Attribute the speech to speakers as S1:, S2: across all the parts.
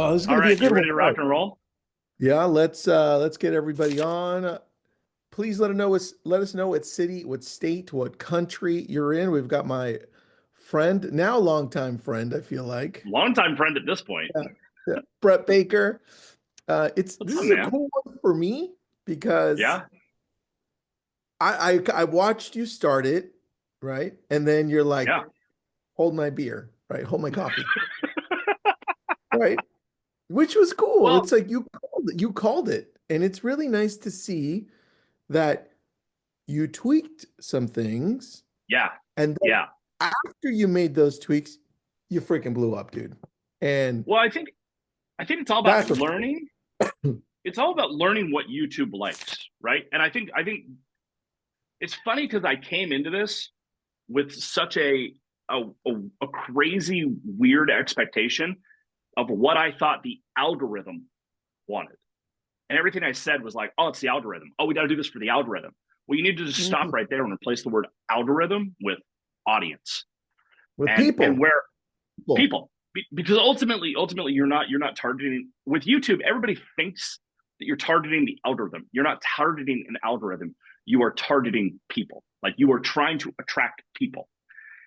S1: Oh, this is
S2: All
S1: going to be a
S2: right, you
S1: good one.
S2: ready to
S1: All
S2: rock
S1: right.
S2: and roll?
S1: Yeah, let's get everybody on. Please let us know what city, what state, what country you're in. We've got my friend, now longtime friend, I feel like.
S2: Longtime friend at this point.
S1: Yeah, yeah. Brett Baker.
S2: What's
S1: This
S2: up,
S1: is a
S2: man?
S1: cool one for me because
S2: Yeah,
S1: I watched you start it, right? And then you're like,
S2: yeah.
S1: hold my beer, right? Hold my coffee, right? Which was cool.
S2: Well,
S1: It's like you called it. And it's really nice to see that you tweaked some things,
S2: yeah,
S1: and then
S2: yeah.
S1: after you made those tweaks, you freaking blew up, dude. And
S2: Well, I think it's all about
S1: that's what
S2: learning. It's all about learning what YouTube likes, right? And I think it's funny because I came into this with such a crazy weird expectation of what I thought the algorithm wanted. And everything I said was like, oh, it's the algorithm. Oh, we got to do this for the algorithm. Well, you need to just stop
S1: Mhm.
S2: right there and replace the word algorithm with audience
S1: With
S2: and
S1: people.
S2: where
S1: People.
S2: people because ultimately you're not targeting with YouTube. Everybody thinks that you're targeting the algorithm. You're not targeting an algorithm. You are targeting people. Like you are trying to attract people.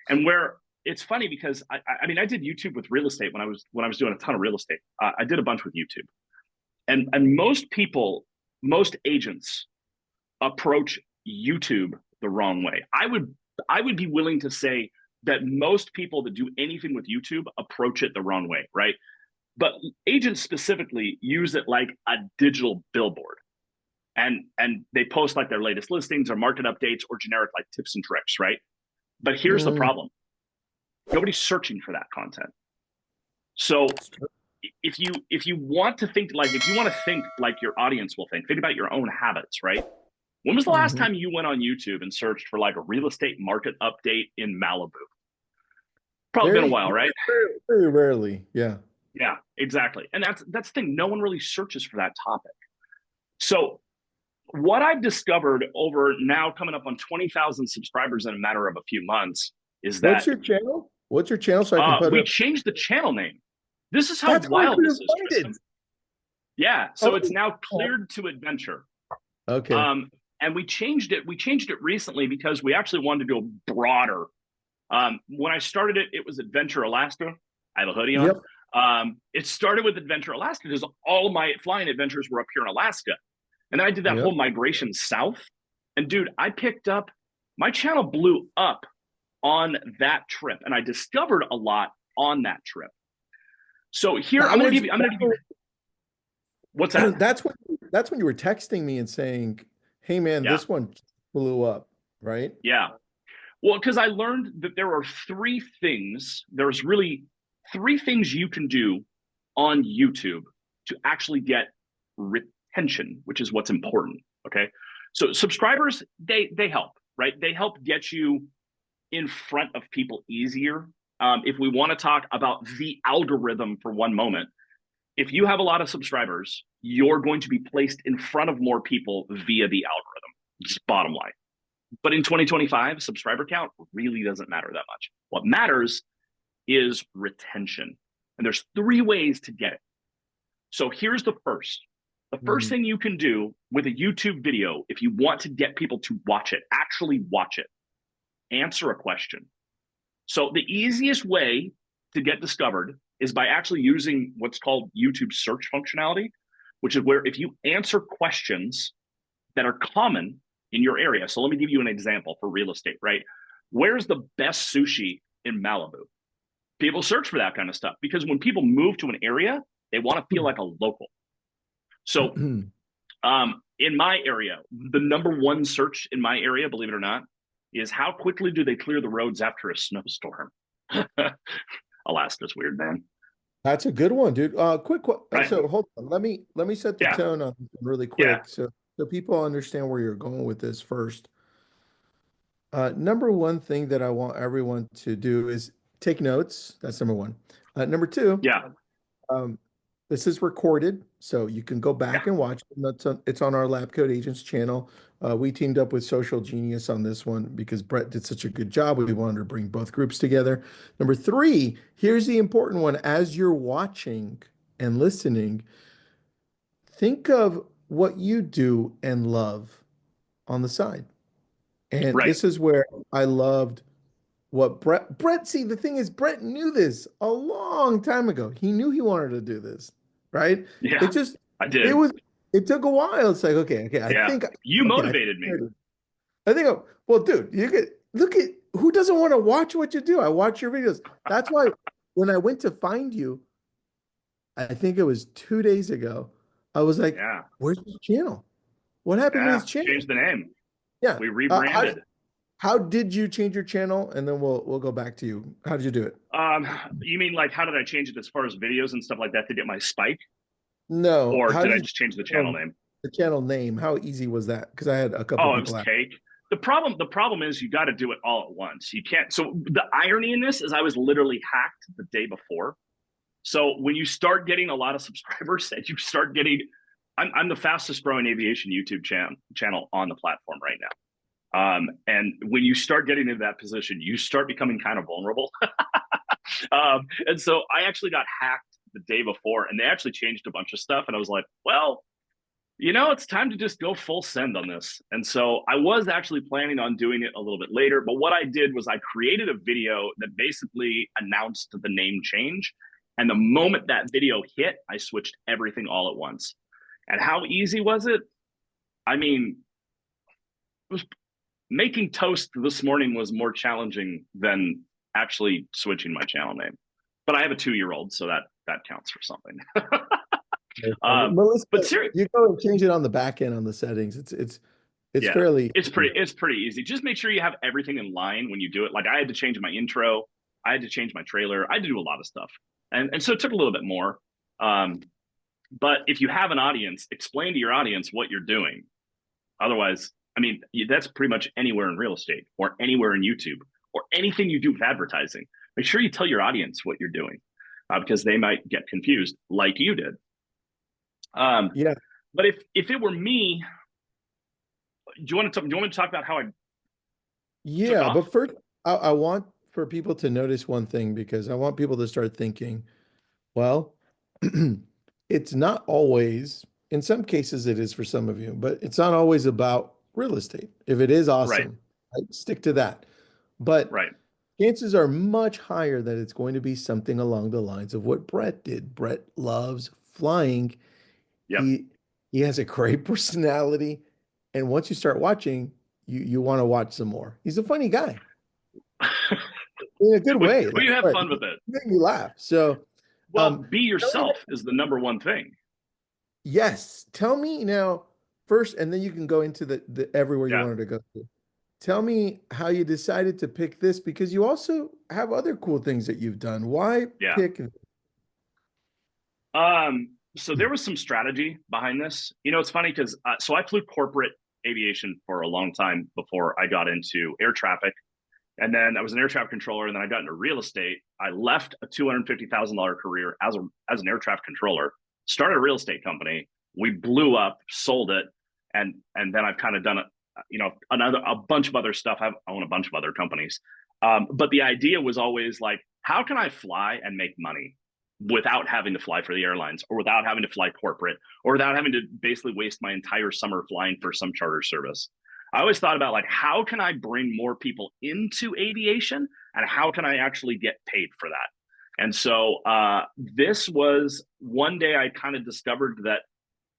S2: And where it's funny because I mean I did YouTube with real estate when I was doing a ton of real estate. I did a bunch with YouTube, and most people, most agents approach YouTube the wrong way. I would be willing to say that most people that do anything with YouTube approach it the wrong way, right? But agents specifically use it like a digital billboard. And they post like their latest listings or market updates or generic like tips and tricks, right? But here's the
S1: Mm,
S2: problem. Nobody's searching for that content. So
S1: it's true.
S2: if you want to think like if you want to think like your audience will think about your own habits, right? When was the last
S1: Mhm.
S2: time you went on YouTube and searched for like a real estate market update in Malibu? Probably been a
S1: Very,
S2: while, right?
S1: very rarely. Yeah.
S2: Yeah, exactly. And that's the thing. No one really searches for that topic. So what I've discovered over now coming up on 20,000 subscribers in a matter of a few months is
S1: What's
S2: that
S1: your channel? What's your channel so I can put
S2: we
S1: it?
S2: changed the channel name. This is how
S1: That's how I
S2: wild
S1: couldn't
S2: this is,
S1: find
S2: Tristan.
S1: it.
S2: Yeah. So it's
S1: Oh,
S2: now cleared to adventure.
S1: okay.
S2: Um, and we changed it. We changed it recently because we actually wanted to go broader. When I started it, it was Adventure Alaska. I have a hoodie on.
S1: Yep.
S2: It started with Adventure Alaska because all of my flying adventures were up here in Alaska. And then I did that
S1: Yep.
S2: whole migration south. And dude, I picked up, my channel blew up on that trip. And I discovered a lot on that trip. So here,
S1: That was
S2: I'm going to give you, what's that?
S1: that's when you were texting me and saying, "Hey man,
S2: Yeah.
S1: this one blew up," right?
S2: Yeah. Well, because I learned that there are three things, there's really three things you can do on YouTube to actually get retention, which is what's important. Okay. So subscribers, they help, right? They help get you in front of people easier. If we want to talk about the algorithm for one moment, if you have a lot of subscribers, you're going to be placed in front of more people via the algorithm. Just bottom line. But in 2025, subscriber count really doesn't matter that much. What matters is retention. And there's three ways to get it. So here's the first. The first
S1: Mhm.
S2: thing you can do with a YouTube video, if you want to get people to watch it, actually watch it, answer a question. So the easiest way to get discovered is by actually using what's called YouTube search functionality, which is where if you answer questions that are common in your area. So let me give you an example for real estate, right? Where's the best sushi in Malibu? People search for that kind of stuff because when people move to an area, they want to feel like a local. So in my area, the number one search in my area, believe it or not, is how quickly do they clear the roads after a snowstorm? Alaska's weird, man.
S1: That's a good one, dude.
S2: Right?
S1: So hold on. Let me set the
S2: Yeah.
S1: tone on really
S2: Yeah.
S1: quick so people understand where you're going with this first. Number one thing that I want everyone to do is take notes. That's number one. Number two,
S2: Yeah.
S1: Um, this is recorded, so you can go
S2: Yeah.
S1: back and watch it. It's on our Lab Code Agents channel. We teamed up with Social Genius on this one because Brett did such a good job. We wanted to bring both groups together. Number three, here's the important one. As you're watching, and listening, think of what you do and love on the side. And
S2: Right.
S1: this is where I loved what Brett, see, the thing is, Brett knew this a long time ago. He knew he wanted to do this, right? It
S2: Yeah,
S1: just,
S2: I
S1: it
S2: did.
S1: was, it took a while. It's like, okay,
S2: Yeah. You
S1: okay, I
S2: motivated me.
S1: I think, well, dude, you could look at who doesn't want to watch what you do. I watch your videos. That's why when I went to find you, I think it was 2 days ago, I was like,
S2: Yeah.
S1: where's his channel? What happened to
S2: Yeah.
S1: his channel?
S2: Changed the name.
S1: Yeah.
S2: We
S1: Uh, how,
S2: rebranded.
S1: how did you change your channel? And then we'll go back to you. How did you do it?
S2: Um, you mean like how did I change it as far as videos and stuff like that to get my spike?
S1: No,
S2: Or
S1: how
S2: did I
S1: did
S2: just change the
S1: you
S2: channel name?
S1: the channel name? How easy was that? Because I had a couple
S2: Oh, it was
S1: people ask.
S2: cake. The problem is you got to do it all at once. You can't. So the irony in this is I was literally hacked the day before. So when you start getting a lot of subscribers and you start getting, I'm the fastest growing aviation YouTube channel on the platform right now. And when you start getting into that position, you start becoming kind of vulnerable. And so I actually got hacked the day before, and they actually changed a bunch of stuff. And I was like, well, it's time to just go full send on this. And so I was actually planning on doing it a little bit later. But what I did was I created a video that basically announced the name change. And the moment that video hit, I switched everything all at once. And how easy was it? I mean, it was making toast this morning was more challenging than actually switching my channel name. But I have a 2-year-old, so that counts for something.
S1: Melissa,
S2: But seriously,
S1: you go and change it on the back end on the settings. It's
S2: yeah,
S1: fairly
S2: it's pretty easy. Just make sure you have everything in line when you do it. Like I had to change my intro, I had to change my trailer, I had to do a lot of stuff, and so it took a little bit more. Um, but if you have an audience, explain to your audience what you're doing. Otherwise, I mean, that's pretty much anywhere in real estate or anywhere in YouTube or anything you do with advertising. Make sure you tell your audience what you're doing because they might get confused, like you did.
S1: yeah.
S2: But if it were me, do you want me to talk about how I took
S1: Yeah,
S2: off?
S1: but first, I want for people to notice one thing because I want people to start thinking, well, it's not always, in some cases it is for some of you, but it's not always about real estate. If it is
S2: Right,
S1: awesome, right, stick to that. But
S2: right.
S1: chances are much higher that it's going to be something along the lines of what Brett did. Brett loves flying.
S2: Yep.
S1: He he has a great personality, and once you start watching, you want to watch some more. He's a funny guy in a good
S2: Well,
S1: way.
S2: you
S1: That's
S2: have
S1: right.
S2: fun
S1: He
S2: with it.
S1: made me laugh. So,
S2: Well, be
S1: tell me,
S2: yourself is the number one thing.
S1: yes, tell me now first, and then you can go into the everywhere you
S2: Yeah,
S1: wanted to go to. Tell me how you decided to pick this because you also have other cool things that you've done. Why
S2: yeah.
S1: pick?
S2: So there was some strategy behind this. It's funny because so I flew corporate aviation for a long time before I got into air traffic. And then I was an air traffic controller, and then I got into real estate. I left a $250,000 career as an air traffic controller, started a real estate company. We blew up, sold it, and then I've kind of done it, a bunch of other stuff. I own a bunch of other companies, but the idea was always like, how can I fly and make money without having to fly for the airlines, or without having to fly corporate, or without having to basically waste my entire summer flying for some charter service. I always thought about like, how can I bring more people into aviation, and how can I actually get paid for that? And so this was one day I kind of discovered that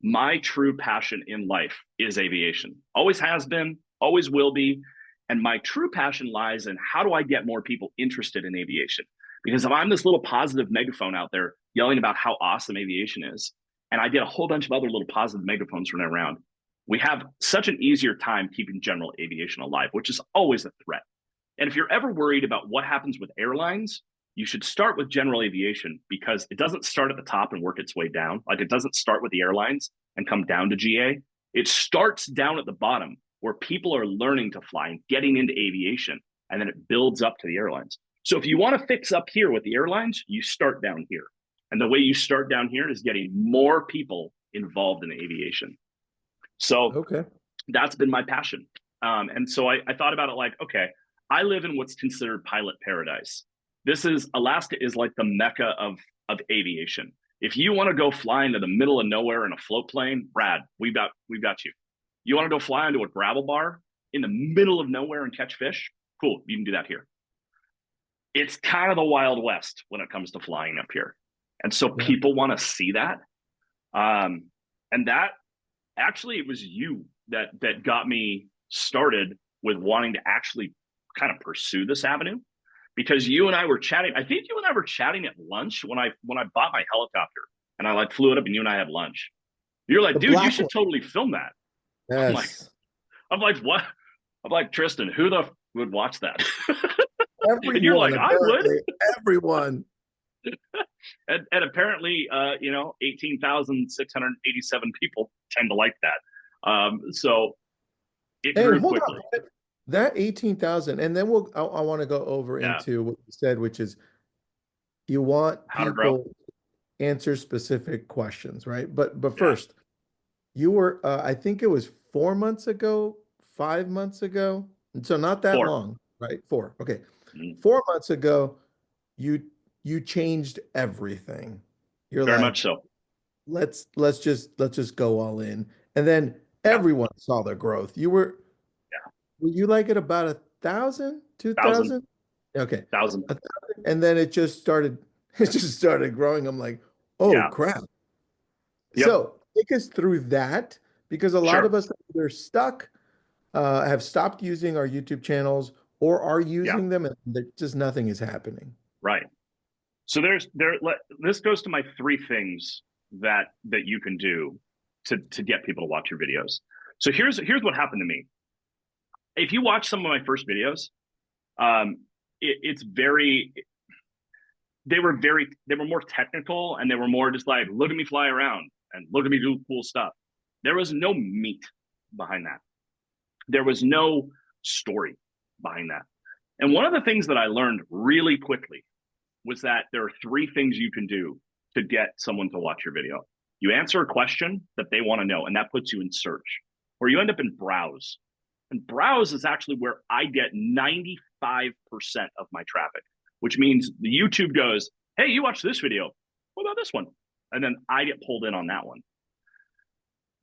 S2: my true passion in life is aviation. Always has been, always will be. And my true passion lies in how do I get more people interested in aviation? Because if I'm this little positive megaphone out there yelling about how awesome aviation is, and I get a whole bunch of other little positive megaphones running around, we have such an easier time keeping general aviation alive, which is always a threat. And if you're ever worried about what happens with airlines, you should start with general aviation because it doesn't start at the top and work its way down. Like it doesn't start with the airlines and come down to GA. It starts down at the bottom where people are learning to fly and getting into aviation, and then it builds up to the airlines. So if you want to fix up here with the airlines, you start down here. And the way you start down here is getting more people involved in aviation. So
S1: Okay.
S2: that's been my passion. And so I thought about it like, okay, I live in what's considered pilot paradise. This is Alaska is like the mecca of aviation. If you want to go fly into the middle of nowhere in a float plane, Brad, we've got you. You want to go fly into a gravel bar in the middle of nowhere and catch fish? Cool, you can do that here. It's kind of the Wild West when it comes to flying up here. And so
S1: Yeah.
S2: people want to see that. And that actually, it was you that got me started with wanting to actually kind of pursue this avenue, because you and I were chatting. I think you and I were chatting at lunch when I bought my helicopter and I like flew it up and you and I had lunch. You're like,
S1: The
S2: dude, you
S1: black
S2: should
S1: one.
S2: totally film that. I'm like,
S1: Yes.
S2: I'm like, what? I'm like, Tristan, who the would watch that? And you're
S1: Everyone,
S2: like, I would.
S1: apparently, everyone.
S2: And apparently, 18,687 people tend to like that. So it
S1: And
S2: grew
S1: hold
S2: quickly.
S1: on, that 18,000, and then I want to go over
S2: Yeah.
S1: into what you said, which is you want
S2: How to grow.
S1: people answer specific questions, right? But
S2: Yeah.
S1: first, you were, I think it was 4 months ago, 5 months ago, and so not that
S2: 4.
S1: long, right? Four, okay.
S2: Mm,
S1: 4 months ago, you you changed everything. You're
S2: very much
S1: like,
S2: so.
S1: let's just go all in, and then
S2: Yeah.
S1: everyone saw the growth.
S2: Yeah.
S1: Were you like at about 1,000, two
S2: 1,000.
S1: thousand? Okay,
S2: 1,000.
S1: 1,000, and then it just started. It just started growing. I'm like, oh
S2: Yeah.
S1: crap.
S2: Yep.
S1: So take us through that, because a lot of
S2: Sure.
S1: us are either stuck, have stopped using our YouTube channels, or are
S2: Yeah.
S1: using them and just nothing is happening.
S2: Right. So this goes to my 3 things that you can do to get people to watch your videos. So here's what happened to me. If you watch some of my first videos, um, it's very they were more technical, and they were more just like, look at me fly around and look at me do cool stuff. There was no meat behind that. There was no story behind that. And one of the things that I learned really quickly was that there are 3 things you can do to get someone to watch your video. You answer a question that they want to know, and that puts you in search, or you end up in browse. And browse is actually where I get 95% of my traffic, which means the YouTube goes, hey, you watched this video. What about this one? And then I get pulled in on that one.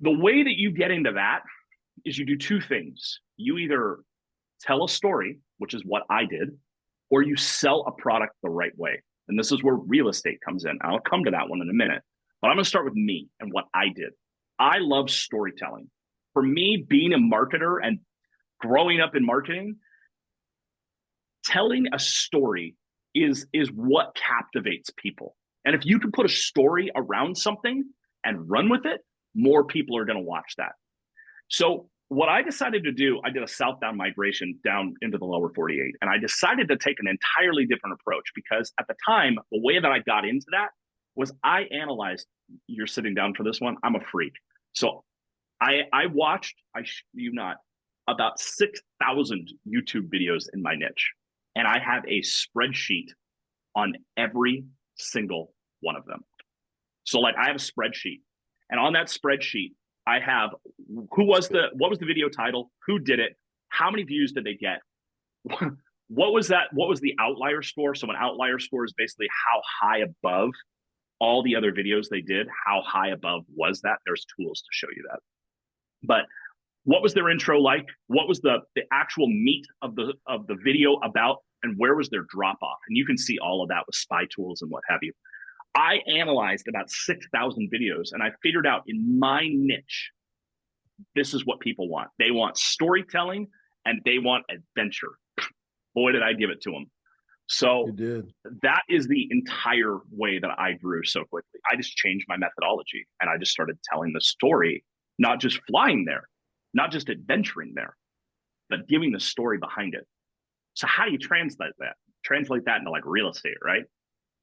S2: The way that you get into that is you do 2 things. You either tell a story, which is what I did, or you sell a product the right way. And this is where real estate comes in. I'll come to that one in a minute. But I'm going to start with me and what I did. I love storytelling. For me, being a marketer and growing up in marketing, telling a story is what captivates people. And if you can put a story around something and run with it, more people are going to watch that. So what I decided to do, I did a southbound migration down into the lower 48. And I decided to take an entirely different approach, because at the time, the way that I got into that was I analyzed, you're sitting down for this one, I'm a freak. So I watched, you not, about 6,000 YouTube videos in my niche. And I have a spreadsheet on every single one of them. So like I have a spreadsheet, and on that spreadsheet, I have what was the video title, who did it, how many views did they get, what was the outlier score. So an outlier score is basically how high above all the other videos they did, how high above was that. There's tools to show you that. But what was their intro like? What was the actual meat of the video about, and where was their drop off? And you can see all of that with spy tools and what have you. I analyzed about 6,000 videos, and I figured out in my niche, this is what people want. They want storytelling and they want adventure. Boy, did I give it to them.
S1: You
S2: So
S1: did.
S2: that is the entire way that I grew so quickly. I just changed my methodology, and I just started telling the story, not just flying there, not just adventuring there, but giving the story behind it. So how do you translate that? Translate that into like real estate, right?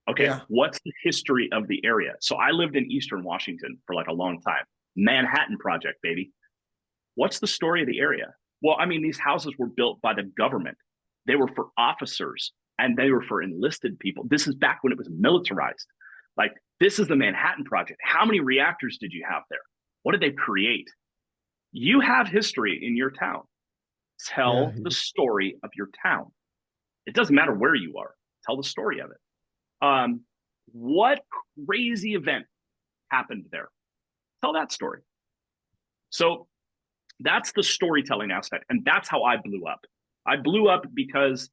S2: Okay,
S1: Yeah.
S2: what's the history of the area? So I lived in Eastern Washington for like a long time. Manhattan Project, baby. What's the story of the area? Well, I mean, these houses were built by the government. They were for officers and they were for enlisted people. This is back when it was militarized. Like, this is the Manhattan Project. How many reactors did you have there? What did they create? You have history in your town.
S1: Yeah.
S2: Tell the story of your town. It doesn't matter where you are. Tell the story of it. What crazy event happened there? Tell that story. So that's the storytelling aspect. And that's how I blew up. I blew up because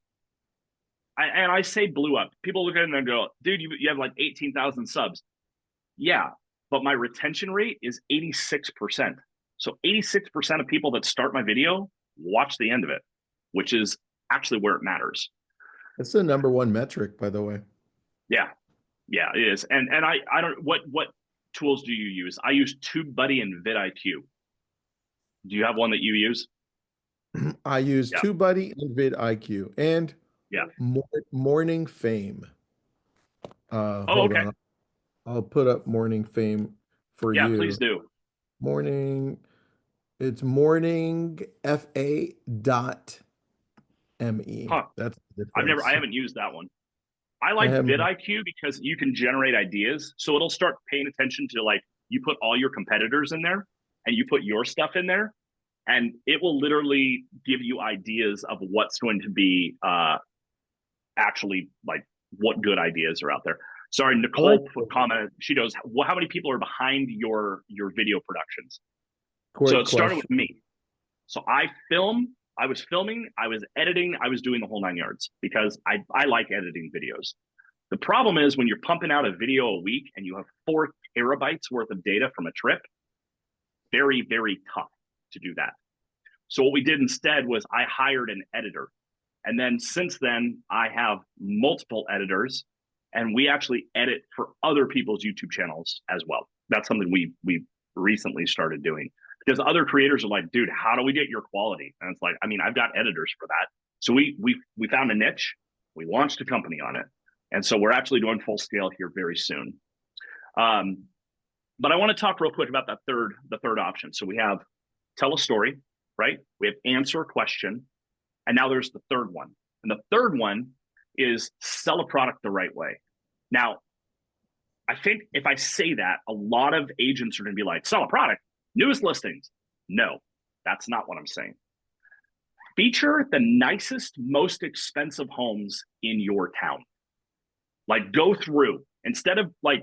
S2: and I say blew up. People look at it and they go, dude, you have like 18,000 subs. Yeah, but my retention rate is 86%. So 86% of people that start my video watch the end of it, which is actually where it matters.
S1: That's the number one metric, by the way.
S2: Yeah, yeah, it is. And I don't what tools do you use? I use TubeBuddy and vidIQ. Do you have one that you use?
S1: I use
S2: Yeah,
S1: TubeBuddy and vidIQ and
S2: yeah.
S1: Morning Fame.
S2: Oh,
S1: Hold
S2: okay.
S1: on. I'll put up Morning Fame for
S2: Yeah, please
S1: you.
S2: do.
S1: Morning, it's morning FA dot ME.
S2: Huh.
S1: That's the
S2: I
S1: difference.
S2: haven't used that one. I
S1: I
S2: like
S1: have,
S2: vidIQ because you can generate ideas. So it'll start paying attention to like you put all your competitors in there and you put your stuff in there, and it will literally give you ideas of what's going to be actually like what good ideas are out there. Sorry,
S1: I like
S2: Nicole put comment. She goes, "Well, how many people are behind your video productions?" So
S1: great
S2: it started
S1: question.
S2: with me. So I was filming, I was editing, I was doing the whole nine yards because I like editing videos. The problem is when you're pumping out a video a week and you have 4 terabytes worth of data from a trip, very, very tough to do that. So what we did instead was I hired an editor. And then since then, I have multiple editors and we actually edit for other people's YouTube channels as well. That's something we recently started doing because other creators are like, dude, how do we get your quality? And it's like, I mean, I've got editors for that. So we found a niche, we launched a company on it. And so we're actually doing full scale here very soon. Um, but I want to talk real quick about the third option. So we have tell a story, right? We have answer a question, and now there's the third one. And the third one is sell a product the right way. Now, I think if I say that, a lot of agents are going to be like, sell a product, newest listings. No, that's not what I'm saying. Feature the nicest, most expensive homes in your town. Like go through instead of like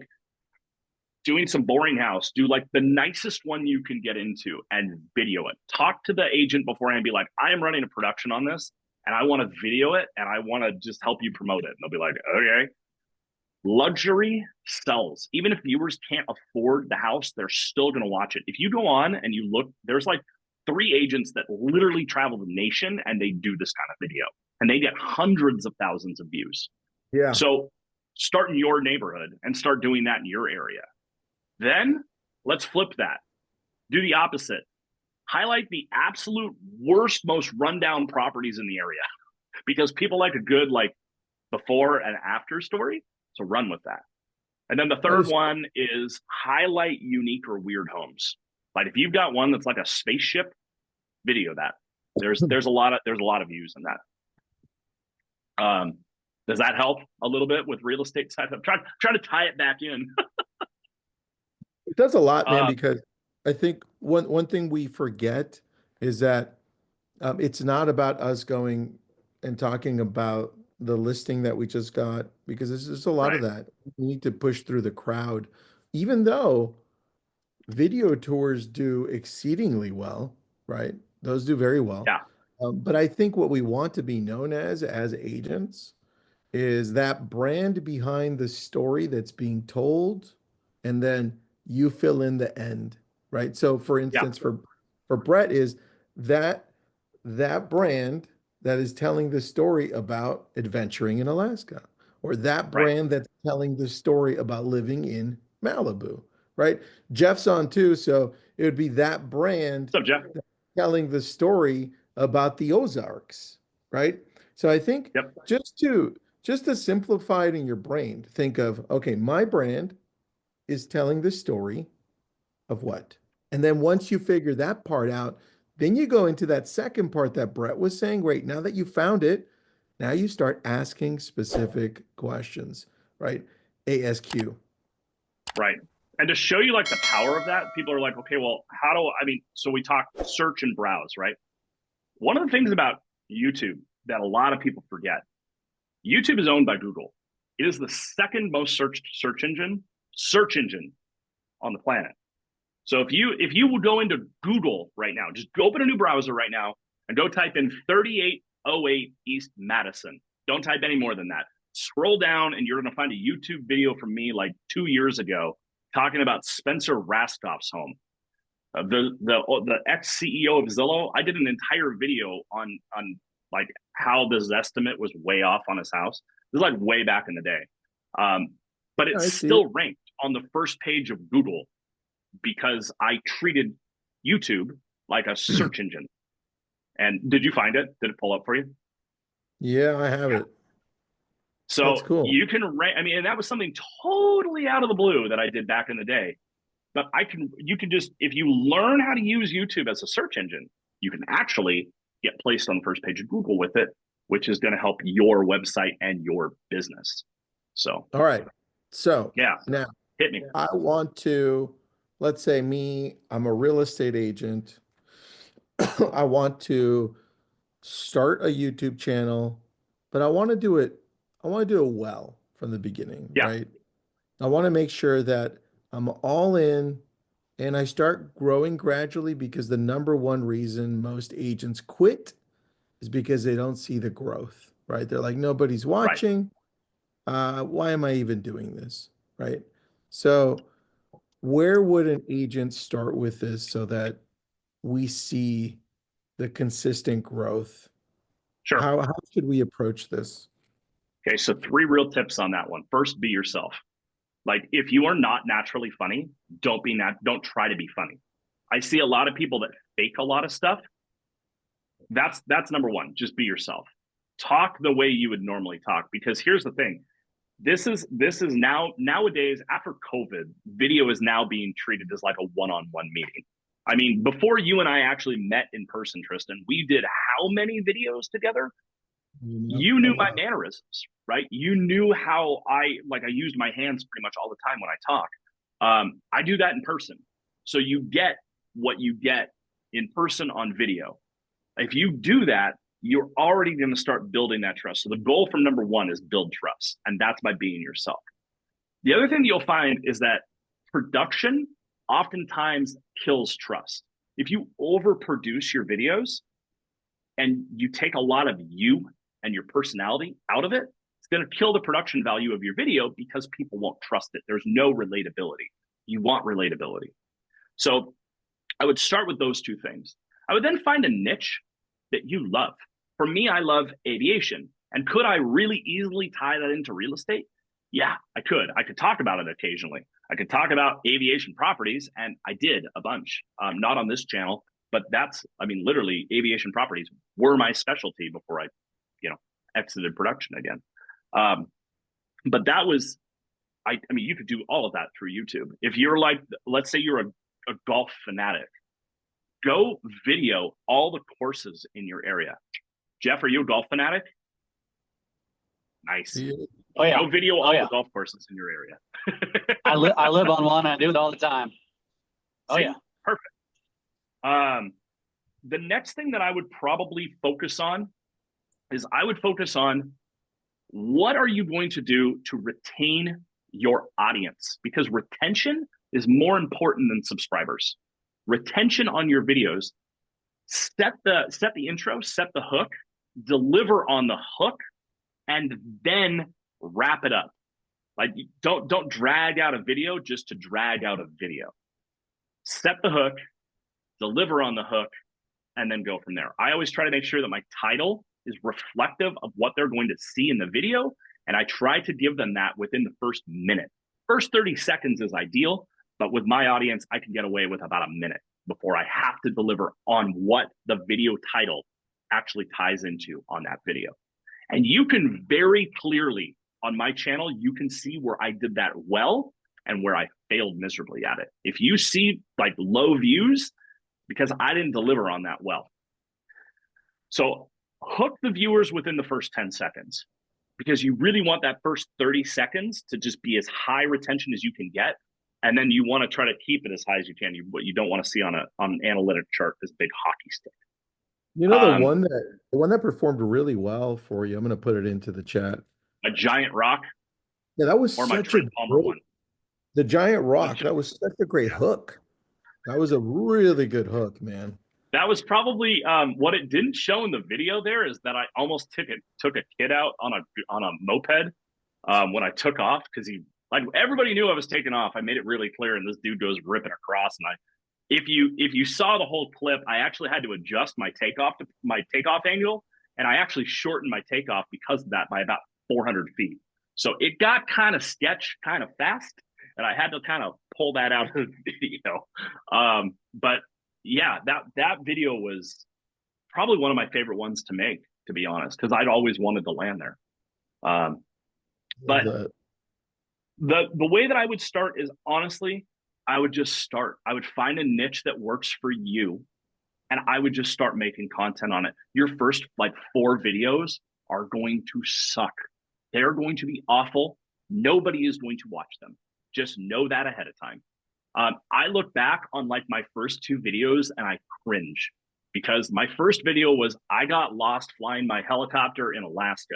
S2: doing some boring house, do like the nicest one you can get into and video it. Talk to the agent beforehand and be like, I am running a production on this and I want to video it and I want to just help you promote it. And they'll be like, okay. Luxury sells. Even if viewers can't afford the house, they're still going to watch it. If you go on and you look, there's like 3 agents that literally travel the nation and they do this kind of video and they get hundreds of thousands of views.
S1: Yeah.
S2: So start in your neighborhood and start doing that in your area. Then let's flip that. Do the opposite. Highlight the absolute worst, most rundown properties in the area because people like a good like before and after story. So run with that. And then the
S1: That
S2: third
S1: is,
S2: one is highlight unique or weird homes. Like if you've got one that's like a spaceship, video that. There's a lot of views in that. Does that help a little bit with real estate side? I'm trying to tie it back in.
S1: it does a lot, man,
S2: uh,
S1: because I think one thing we forget is that it's not about us going and talking about the listing that we just got, because there's just a lot of
S2: right.
S1: that. We need to push through the crowd, even though video tours do exceedingly well, right? Those do very well.
S2: Yeah.
S1: But I think what we want to be known as agents is that brand behind the story that's being told, and then you fill in the end, right? So for
S2: Yeah.
S1: instance, for Brett is that that brand that is telling the story about adventuring in Alaska, or that
S2: Right.
S1: brand that's telling the story about living in Malibu, right? Jeff's on too, so it would be that brand
S2: What's up, Jeff?
S1: telling the story about the Ozarks, right? So I think
S2: Yep.
S1: just to simplify it in your brain, think of, okay, my brand is telling the story of what? And then once you figure that part out, then you go into that second part that Brett was saying, right? Now that you found it, now you start asking specific questions, right? ASQ.
S2: Right. And to show you like the power of that, people are like, okay, well, how do I mean, so we talk search and browse, right? One of the things about YouTube that a lot of people forget, YouTube is owned by Google. It is the second most searched search engine on the planet. So if you will go into Google right now, just open a new browser right now and go type in 3808 East Madison. Don't type any more than that. Scroll down and you're going to find a YouTube video from me like 2 years ago talking about Spencer Raskoff's home. The ex CEO of Zillow. I did an entire video on like how this estimate was way off on his house. This is like way back in the day, but it's still ranked on the first page of Google because I treated YouTube like a search engine. And did you find it? Did it pull up for you?
S1: Yeah, I have it. That's
S2: So
S1: cool.
S2: you can rank. I mean, and that was something totally out of the blue that I did back in the day. But you can just, if you learn how to use YouTube as a search engine, you can actually get placed on the first page of Google with it, which is going to help your website and your business. So,
S1: All right. So
S2: yeah,
S1: now
S2: hit me.
S1: I want to, let's say I'm a real estate agent. I want to start a YouTube channel, but I want to do it well from the beginning,
S2: Yeah,
S1: right? I want to make sure that I'm all in and I start growing gradually because the number one reason most agents quit is because they don't see the growth, right? They're like, nobody's
S2: right.
S1: watching. Why am I even doing this? Right. So, where would an agent start with this so that we see the consistent growth?
S2: Sure.
S1: How should we approach this?
S2: Okay. So, three real tips on that one. First, be yourself. Like, if you are not naturally funny, don't try to be funny. I see a lot of people that fake a lot of stuff. That's number one. Just be yourself. Talk the way you would normally talk. Because here's the thing. This is nowadays after COVID, video is now being treated as like a one-on-one meeting. I mean, before you and I actually met in person, Tristan, we did how many videos together? You
S1: A
S2: knew my
S1: lot.
S2: mannerisms, right? You knew how I used my hands pretty much all the time when I talk. I do that in person. So you get what you get in person on video. If you do that, you're already going to start building that trust. So the goal from number one is build trust, and that's by being yourself. The other thing that you'll find is that production oftentimes kills trust. If you overproduce your videos and you take a lot of you and your personality out of it, it's going to kill the production value of your video because people won't trust it. There's no relatability. You want relatability. So I would start with those two things. I would then find a niche that you love. For me, I love aviation. And could I really easily tie that into real estate? Yeah, I could. I could talk about it occasionally. I could talk about aviation properties, and I did a bunch. Not on this channel, but literally, aviation properties were my specialty before I, exited production again. But that was, you could do all of that through YouTube. If you're like, let's say you're a golf fanatic, go video all the courses in your area. Jeff, are you a golf fanatic? Nice.
S1: Yeah.
S3: Oh yeah.
S2: Go video all the golf courses in your area.
S3: I live on one. I do it all the time. Oh
S2: See?
S3: yeah.
S2: Perfect. The next thing that I would probably focus on is I would focus on what are you going to do to retain your audience? Because retention is more important than subscribers. Retention on your videos, set the intro, set the hook, deliver on the hook, and then wrap it up. Like, don't drag out a video just to drag out a video. Set the hook, deliver on the hook, and then go from there. I always try to make sure that my title is reflective of what they're going to see in the video, and I try to give them that within the first minute. First 30 seconds is ideal, but with my audience, I can get away with about a minute before I have to deliver on what the video title actually ties into on that video. And you can very clearly, on my channel, you can see where I did that well and where I failed miserably at it. If you see like low views, because I didn't deliver on that well. So hook the viewers within the first 10 seconds, because you really want that first 30 seconds to just be as high retention as you can get. And then you want to try to keep it as high as you can. What you don't want to see on an analytic chart is a big hockey stick.
S1: You know, the one that performed really well for you, I'm going to put it into the chat.
S2: A giant rock.
S1: Yeah, that was
S2: or my
S1: such a
S2: Trent Palmer
S1: great,
S2: one.
S1: the giant rock.
S2: Which
S1: That was such a great hook. That was a really good hook, man.
S2: that was probably what it didn't show in the video. There is that I almost took a kid out on a moped when I took off because he like everybody knew I was taking off. I made it really clear, and this dude goes ripping across. And I, if you saw the whole clip, I actually had to adjust my takeoff angle, and I actually shortened my takeoff because of that by about 400 feet. So it got kind of sketch, kind of fast, and I had to kind of pull that out of the video. But yeah, that video was probably one of my favorite ones to make, to be honest, because I'd always wanted to land there. But the way that I would start is honestly, I would just start. I would find a niche that works for you, and I would just start making content on it. Your first like 4 videos are going to suck. They're going to be awful. Nobody is going to watch them. Just know that ahead of time. I look back on like my first 2 videos and I cringe because my first video was I got lost flying my helicopter in Alaska.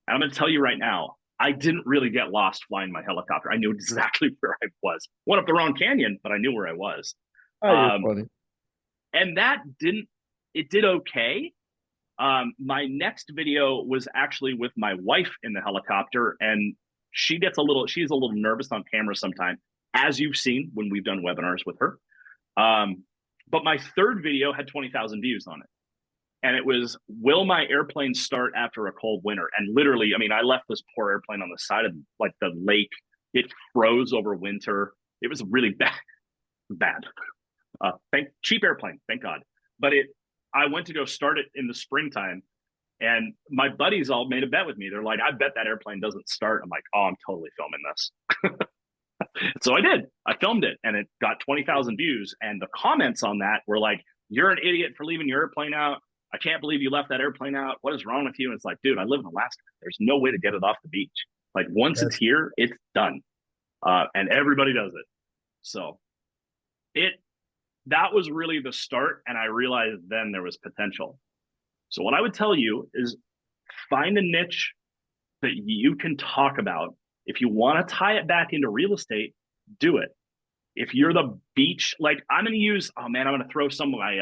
S2: And I'm going to tell you right now, I didn't really get lost flying my helicopter. I knew exactly where I was. Went up the wrong canyon, but I knew where I was.
S1: Oh, you're funny.
S2: And it did okay. My next video was actually with my wife in the helicopter, and she's a little nervous on camera sometimes, as you've seen when we've done webinars with her. But my third video had 20,000 views on it. And it was, will my airplane start after a cold winter? And literally, I mean, I left this poor airplane on the side of like the lake. It froze over winter. It was really bad. Cheap airplane, thank God. But I went to go start it in the springtime, and my buddies all made a bet with me. They're like, I bet that airplane doesn't start. I'm like, oh, I'm totally filming this. So I did. I filmed it, and it got 20,000 views. And the comments on that were like, you're an idiot for leaving your airplane out. I can't believe you left that airplane out. What is wrong with you? And it's like, dude, I live in Alaska. There's no way to get it off the beach. Like once it's here, it's done. And everybody does it. So that was really the start. And I realized then there was potential. So what I would tell you is find a niche that you can talk about. If you want to tie it back into real estate, do it. If you're the beach, like I'm going to throw some of my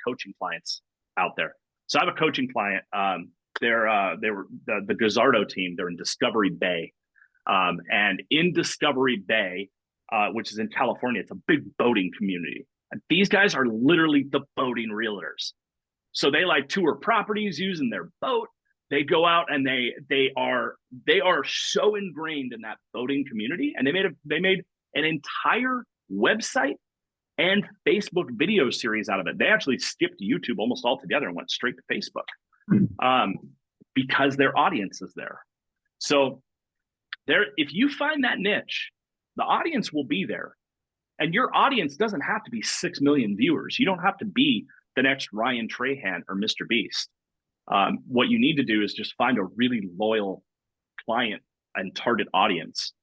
S2: coaching clients out there. So I have a coaching client. They were the Gazzardo team. They're in Discovery Bay, and in Discovery Bay, which is in California, it's a big boating community. And these guys are literally the boating realtors. So they like tour properties using their boat. They go out and they are so ingrained in that boating community, and they made an entire website and Facebook video series out of it. They actually skipped YouTube almost altogether and went straight to Facebook because their audience is there. So if you find that niche, the audience will be there. And your audience doesn't have to be 6 million viewers. You don't have to be the next Ryan Trahan or Mr. Beast. What you need to do is just find a really loyal client and target audience,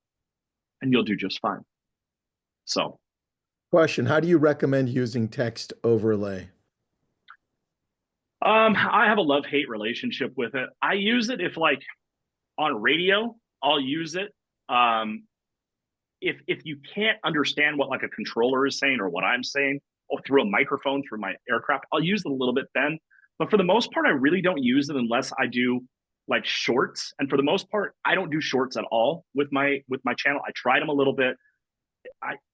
S2: and you'll do just fine. So,
S1: Question, how do you recommend using text overlay?
S2: I have a love-hate relationship with it. I use it if like on radio, I'll use it. If you can't understand what like a controller is saying or what I'm saying, or through a microphone through my aircraft, I'll use it a little bit then. But for the most part, I really don't use it unless I do like shorts. And for the most part, I don't do shorts at all with my channel. I tried them a little bit.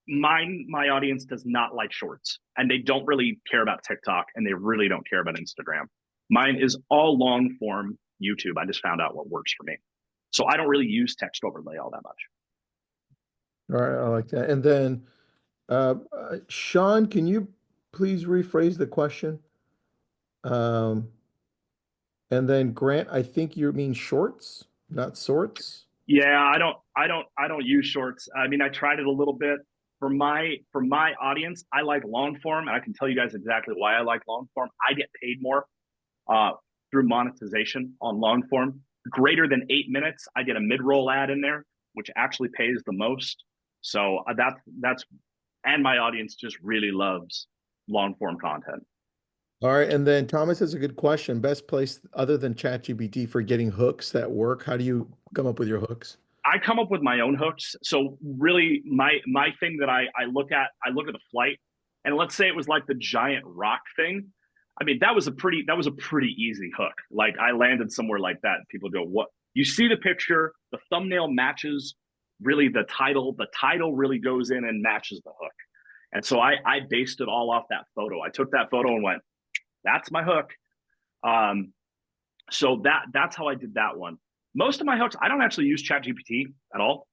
S2: My audience does not like shorts, and they don't really care about TikTok, and they really don't care about Instagram. Mine is all long form YouTube. I just found out what works for me. So I don't really use text overlay all that much.
S1: All right, I like that. And then, Sean, can you please rephrase the question? And then Grant, I think you mean shorts, not sorts.
S2: Yeah, I don't use shorts. I mean, I tried it a little bit for my audience. I like long form, and I can tell you guys exactly why I like long form. I get paid more through monetization on long form. Greater than 8 minutes, I get a mid-roll ad in there, which actually pays the most. So that's and my audience just really loves long form content.
S1: All right, and then Thomas has a good question. Best place other than ChatGPT for getting hooks that work? How do you come up with your hooks?
S2: I come up with my own hooks. So really my thing that I look at the flight, and let's say it was like the giant rock thing. I mean, that was a pretty easy hook. Like I landed somewhere like that. People go, what? You see the picture, the thumbnail matches really the title. The title really goes in and matches the hook. And so I based it all off that photo. I took that photo and went, that's my hook. So that's how I did that one. Most of my hooks, I don't actually use ChatGPT at all.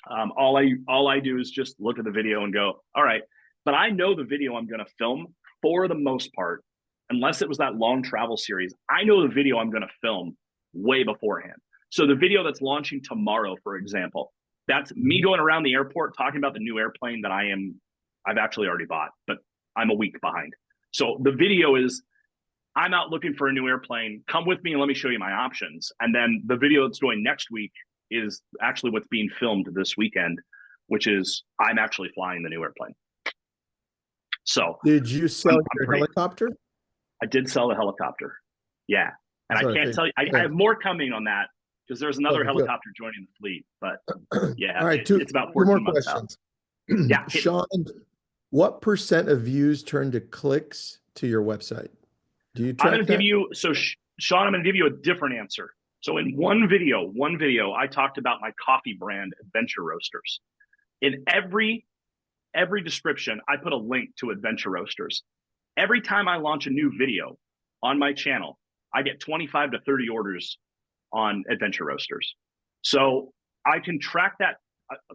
S2: All I do is just look at the video and go, all right. But I know the video I'm going to film for the most part, unless it was that long travel series. I know the video I'm going to film way beforehand. So the video that's launching tomorrow, for example, that's me going around the airport talking about the new airplane that I've actually already bought, but I'm a week behind. So the video is, I'm out looking for a new airplane. Come with me and let me show you my options. And then the video that's going next week is actually what's being filmed this weekend, which is I'm actually flying the new airplane. So
S1: did you sell your helicopter?
S2: I did sell the helicopter. Yeah. And I can't tell you, I have more coming on that because there's another helicopter joining the fleet. But yeah,
S1: all right,
S2: it's about 14 months out.
S1: Yeah. Sean, what % of views turn to clicks to your website? Do you track
S2: I'm going to give you, so Sean, I'm going to give you a different answer. So in one video, I talked about my coffee brand, Adventure Roasters. In every description, I put a link to Adventure Roasters. Every time I launch a new video on my channel, I get 25 to 30 orders on Adventure Roasters. So I can track that.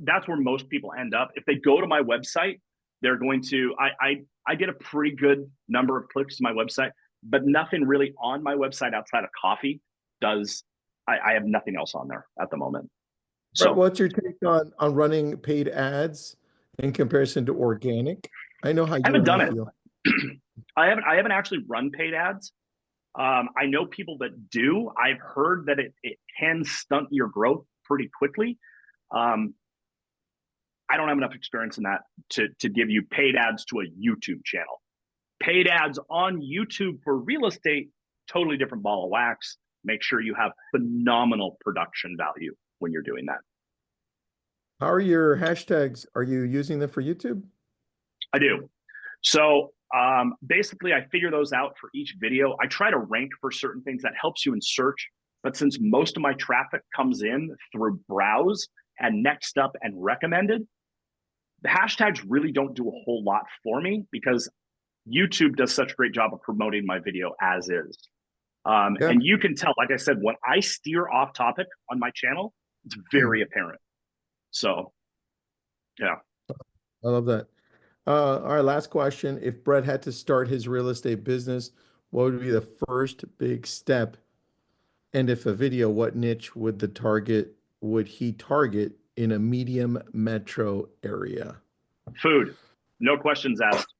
S2: That's where most people end up. If they go to my website, they're going to, I get a pretty good number of clicks to my website, but nothing really on my website outside of coffee does. I have nothing else on there at the moment. So
S1: what's your take on running paid ads in comparison to organic? I know how you
S2: haven't done it. I haven't actually run paid ads. I know people that do. I've heard that it can stunt your growth pretty quickly. I don't have enough experience in that to give you paid ads to a YouTube channel. Paid ads on YouTube for real estate, totally different ball of wax. Make sure you have phenomenal production value when you're doing that.
S1: How are your hashtags? Are you using them for YouTube?
S2: I do. So basically, I figure those out for each video. I try to rank for certain things that helps you in search. But since most of my traffic comes in through browse and next up and recommended, the hashtags really don't do a whole lot for me because YouTube does such a great job of promoting my video as is. And you can tell, like I said, when I steer off topic on my channel, it's very apparent. So, yeah.
S1: I love that. All right, last question. If Brett had to start his real estate business, what would be the first big step? And if a video, what niche would he target in a medium metro area?
S2: Food, no questions asked.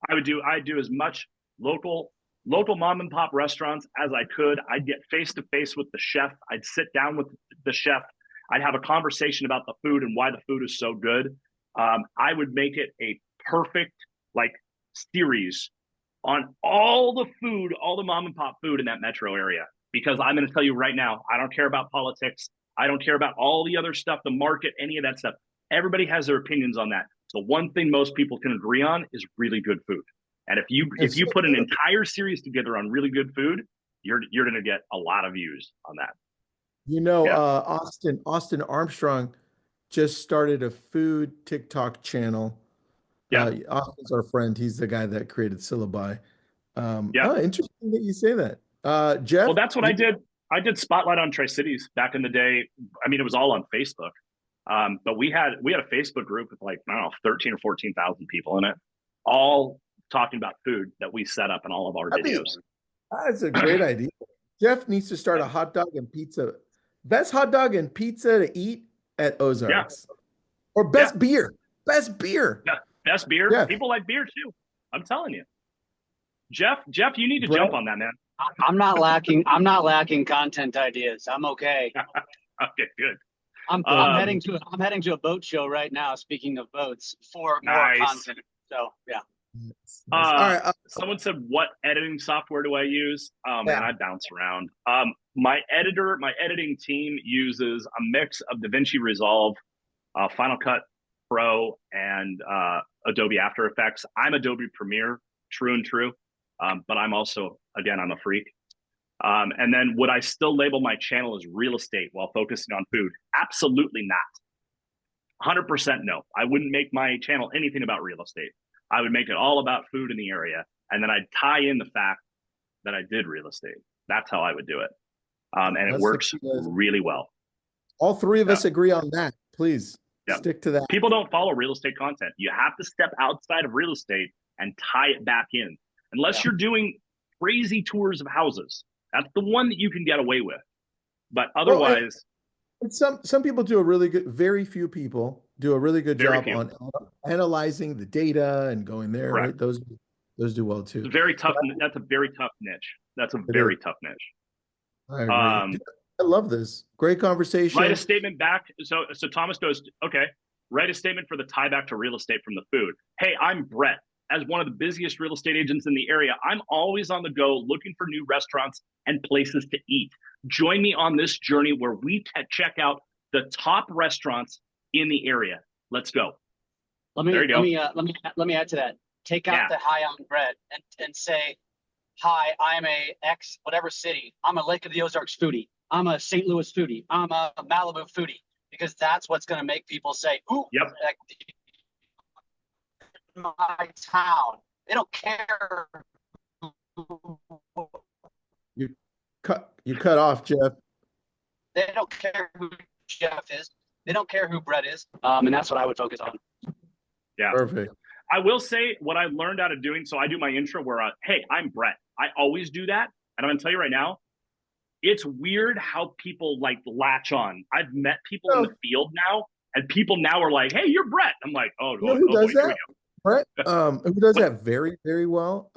S2: I'd do as much local mom and pop restaurants as I could. I'd get face to face with the chef. I'd sit down with the chef. I'd have a conversation about the food and why the food is so good. I would make it a perfect series on all the food, all the mom and pop food in that metro area. Because I'm going to tell you right now, I don't care about politics. I don't care about all the other stuff, the market, any of that stuff. Everybody has their opinions on that. The one thing most people can agree on is really good food. And if you put an entire series together on really good food, you're going to get a lot of views on that.
S1: You know, Austin Armstrong just started a food TikTok channel.
S2: Yeah.
S1: Austin's our friend. He's the guy that created Syllabi.
S2: Yeah.
S1: Oh, interesting that you say that. Jeff?
S2: Well, that's what I did. I did Spotlight on Tri-Cities back in the day. I mean, it was all on Facebook. But we had a Facebook group with 13 or 14,000 people in it, all talking about food that we set up in all of our videos.
S1: That's a great idea. Jeff needs to start a hot dog and pizza. Best hot dog and pizza to eat at Ozarks. Yeah. Or best beer. Best beer.
S2: Yeah. Best beer. Yeah. People like beer too. I'm telling you. Jeff, you need to jump on that, man.
S3: I'm not lacking content ideas. I'm okay.
S2: Okay, good.
S3: I'm heading to a boat show right now. Speaking of boats, for more content. So yeah.
S1: Nice. All right.
S2: Someone said, "What editing software do I use?" Oh man,
S1: Yeah.
S2: I bounce around. My editing team uses a mix of DaVinci Resolve, Final Cut Pro, and Adobe After Effects. I'm Adobe Premiere, true and true, but I'm also, again, I'm a freak. And then would I still label my channel as real estate while focusing on food? Absolutely not. 100% no. I wouldn't make my channel anything about real estate. I would make it all about food in the area, and then I'd tie in the fact that I did real estate. That's how I would do it, and it works really well.
S1: All three of us agree on that. Please stick to that.
S2: People don't follow real estate content. You have to step outside of real estate and tie it back in. Unless you're doing crazy tours of houses, that's the one that you can get away with. But otherwise,
S1: some people do a really good. Very few people do a really good job on analyzing the data and going there. Right? Those do well too.
S2: It's very tough. That's a very tough niche. That's a very tough niche.
S1: I agree. I love this. Great conversation.
S2: Write a statement back. So Thomas goes, okay, write a statement for the tie back to real estate from the food. Hey, I'm Brett. As one of the busiest real estate agents in the area, I'm always on the go looking for new restaurants and places to eat. Join me on this journey where we check out the top restaurants in the area. Let's go.
S3: Let me add to that. Take out the hi, I'm Brett, and say, hi, I'm a X whatever city. I'm a Lake of the Ozarks foodie. I'm a St. Louis foodie. I'm a Malibu foodie, because that's what's going to make people say, ooh, my town. They don't care.
S1: You cut off, Jeff.
S3: They don't care who Jeff is. They don't care who Brett is. And that's what I would focus on.
S2: Yeah.
S1: Perfect.
S2: I will say what I learned out of doing, so I do my intro where, hey, I'm Brett. I always do that. And I'm going to tell you right now, it's weird how people latch on. I've met people in the field now, and people now are like, hey, you're Brett. I'm like, oh,
S1: you know who does that? Brett, who does that very, very well?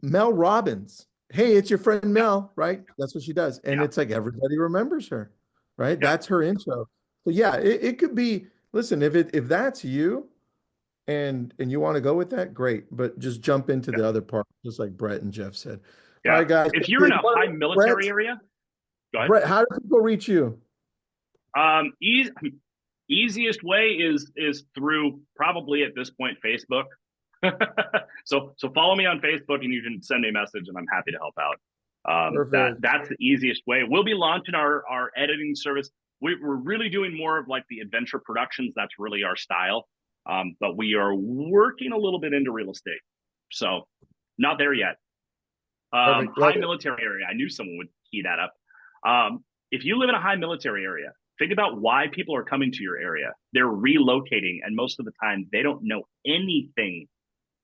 S1: Mel Robbins. Hey, it's your friend Mel, right? That's what she does. And it's like everybody remembers her, right? That's her intro. So yeah, it could be, listen, if that's you and you want to go with that, great. But just jump into the other part, just like Brett and Jeff said.
S2: Yeah.
S1: All right, guys.
S2: If you're in a high military area, go ahead.
S1: Brett, how do people reach you?
S2: Easiest way is through probably at this point Facebook. so follow me on Facebook and you can send me a message and I'm happy to help out. That's the easiest way. We'll be launching our editing service. We're really doing more of like the adventure productions. That's really our style. But we are working a little bit into real estate. So not there yet. High military area. I knew someone would key that up. If you live in a high military area, think about why people are coming to your area. They're relocating, and most of the time they don't know anything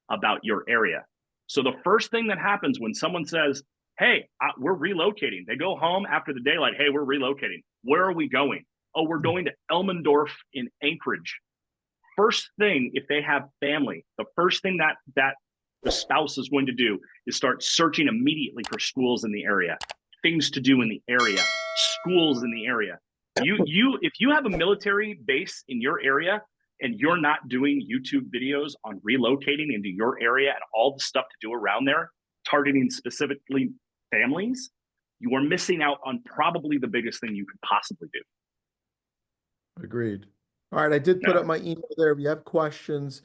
S2: about your area. So the first thing that happens when someone says, hey, we're relocating, they go home after the day like, hey, we're relocating. Where are we going? Oh, we're going to Elmendorf in Anchorage. First thing, if they have family, the first thing that the spouse is going to do is start searching immediately for schools in the area, things to do in the area, schools in the area. If you have a military base in your area and you're not doing YouTube videos on relocating into your area and all the stuff to do around there, targeting specifically families, you are missing out on probably the biggest thing you could possibly do.
S1: Agreed. All right, I did put up my email there. If you have questions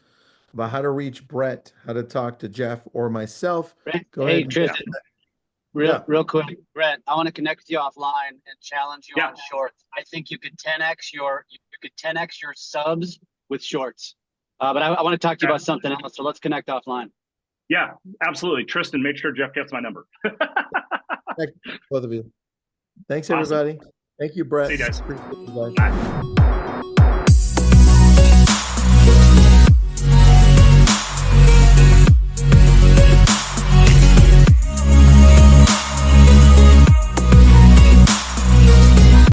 S1: about how to reach Brett, how to talk to Jeff or myself, go ahead.
S3: Hey, Tristan. Real quick, Brett, I want to connect with you offline and challenge you on shorts. I think you could 10x your subs with shorts. But I want to talk to you about something else. So let's connect offline.
S2: Yeah, absolutely. Tristan, make sure Jeff gets my number.
S1: Thank you, both of you. Thanks, everybody. Thank you, Brett.
S2: See you guys.
S1: Appreciate you guys.
S2: Bye.